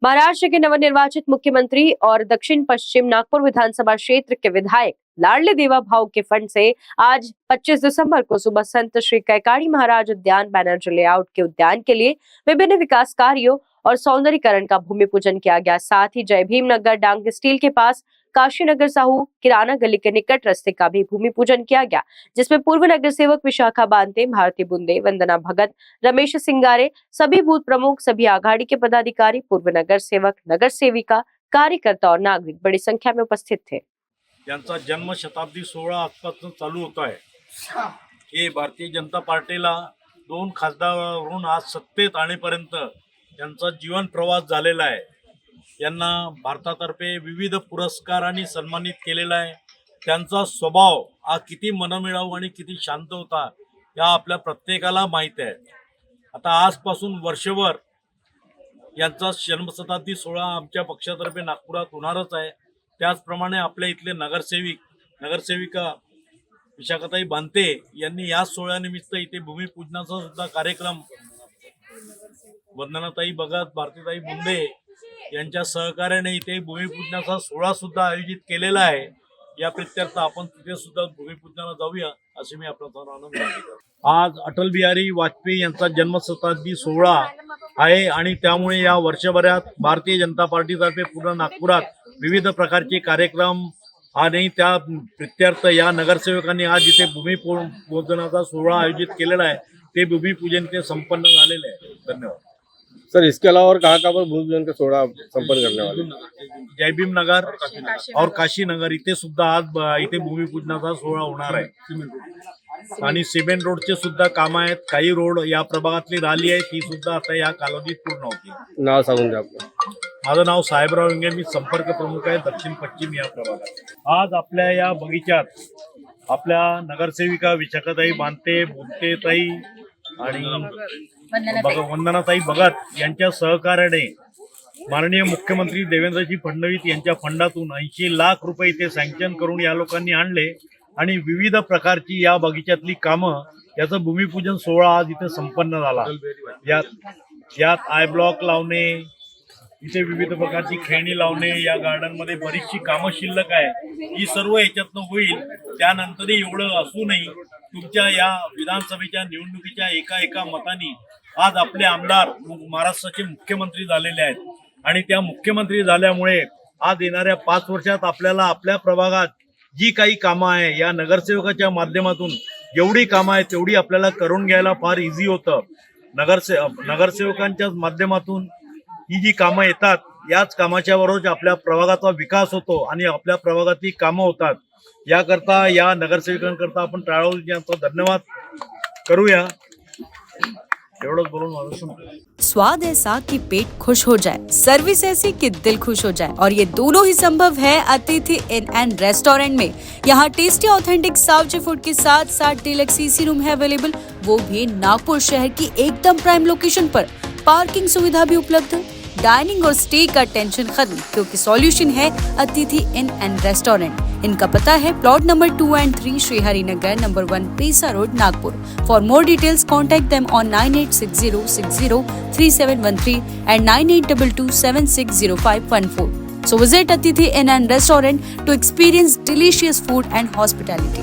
महाराष्ट्र के नवनिर्वाचित मुख्यमंत्री और दक्षिण पश्चिम नागपुर विधानसभा क्षेत्र के विधायक लाडले देवा भाऊ के फंड से आज 25 दिसंबर को सुबह संत श्री कैकाड़ी महाराज उद्यान बैनर्जी लेआउट के उद्यान के लिए विभिन्न विकास कार्यों और सौंदर्यीकरण का भूमि पूजन किया गया। साथ ही जय भीम नगर डांग स्टील के पास काशी नगर साहू किराना गली के निकट रास्ते का भी भूमि पूजन किया गया, जिसमें पूर्व नगर सेवक विशाखा बांते, भारती बुंदे, वंदना भगत, रमेश सिंगारे, सभी बूथ प्रमुख, सभी आघाड़ी के पदाधिकारी, पूर्व नगर सेवक, नगर सेविका, कार्यकर्ता और नागरिक बड़ी संख्या में उपस्थित थे। यांचा जन्म शताब्दी सोहळा आजपासून चालू होत आहे। हे भारतीय जनता पार्टीला 2 खासदारावरून आज सत्तेत आणेपर्यंत यांचा जीवन प्रवास झालेला आहे। यांना भारतातर्फे विविध पुरस्कारांनी सन्मानित केलेला आहे। त्यांचा स्वभाव हा किती मनमिळावू आणि किती शांत होता या आपल्या प्रत्येकाला माहित आहे। आता आजपासून वर्षभर यांचा जन्मशताब्दी सोहळा आमच्या पक्षातर्फे नागपुरात होणारच आहे। त्याचप्रमाणे आपल्या इथले नगरसेविका विशाखाताई बांते यांनी या सोहळ्यानिमित्त इथे भूमिपूजनाचा सुद्धा कार्यक्रम वंदनाताई भगत, भारतीताई बुंदे यांच्या सहकार्याने इथे भूमिपूजनाचा सोहळा सुद्धा आयोजित केलेला आहे। या प्रित्यर्थ आपण तिथे सुद्धा भूमिपूजनाला जाऊया असे मी आपला आनंद व्यक्त करतो। आज अटल बिहारी वाजपेयी यांचा जन्मशताब्दी सोहळा आहे आणि त्यामुळे या वर्षभरात भारतीय जनता पार्टीतर्फे पूर्ण नागपुरात विविध प्रकारचे कार्यक्रम आणि त्या प्रित्यर्थ या नगरसेवकांनी आज इथे भूमिपूजनाचा सोहळा आयोजित केलेला आहे। ते भूमिपूजन के संपन्न झालेले आहे। धन्यवाद सर। इसके अलावा और कहाँ पर भूमिपूजन का सोहळा संपन्न करने वाले? जय भीम नगर और काशी नगर इथे सुद्धा आज इथे भूमिपूजनाचा सोहळा होणार आहे। आणि सिमेंट रोडचे सुद्धा काम आहेत। काही रोड या प्रभागातली राहिली आहे ती सुद्धा आता या कालावधीत पूर्ण होतील। नाव सांगून द्या आपलं। माझं नाव साहेबराव इंगे, मी संपर्क प्रमुख आहे दक्षिण पश्चिम या प्रभागात। आज आपल्या या बगीचात आपल्या नगरसेविका विशाखाताई बांते, बुंतेताई आणि वंदनाताई भगत यांच्या सहकार्याने माननीय मुख्यमंत्री देवेंद्रजी फडणवीस यांच्या फंडातून 80 लाख रुपये इथे सँक्शन करून या लोकांनी आणले आणि विविध प्रकारची या बगीच्यातली कामं याचं भूमिपूजन सोहळा आज इथे संपन्न झाला। यात आय ब्लॉक लावणे, इथे विविध प्रकारची खेळणी लावणे, या गार्डन मध्ये बरीचशी कामं शिल्लक आहे। ही सर्व याच्यातनं होईल। त्यानंतरही एवढं असूनही तुमच्या या विधानसभेच्या निवडणुकीच्या एका मताने आज आपले आमदार महाराष्ट्राचे मुख्यमंत्री झालेले आहेत आणि त्या मुख्यमंत्री झाल्यामुळे आज येणाऱ्या 5 वर्षात आपल्याला आपल्या प्रभागात जी काही कामं आहे या नगरसेवकाच्या माध्यमातून जेवढी कामं आहेत तेवढी आपल्याला करून घ्यायला फार इझी होतं। नगरसेवकांच्या माध्यमातून ही जी कामं येतात याच कामाच्या बरोबर आपल्या प्रभागाचा विकास होतो आणि आपल्या प्रभागातली कामं होतात। याकरता या नगरसेवकांकरता आपण टाळावूचा धन्यवाद करूया। एवढंच बोलून माझं संपलं। स्वाद ऐसा कि पेट खुश हो जाए, सर्विस ऐसी कि दिल खुश हो जाए, और ये दोनों ही संभव है अतिथि इन एंड रेस्टोरेंट में। यहाँ टेस्टी ऑथेंटिक साउथ फूड के साथ साथ डीलक्स एसी रूम है अवेलेबल, वो भी नागपुर शहर की एकदम प्राइम लोकेशन पर। पार्किंग सुविधा भी उपलब्ध। डाइनिंग और स्टे का टेंशन खत्म, क्योंकि सॉल्यूशन है अतिथि इन एंड रेस्टोरेंट। इनका पता है plot number 2 and 3 Shrihari Nagar, number 1 पेसा road, Nagpur. For more details contact them on 9860603713 and 9822760514। So visit Atithi Inn and Restaurant to experience delicious food and hospitality.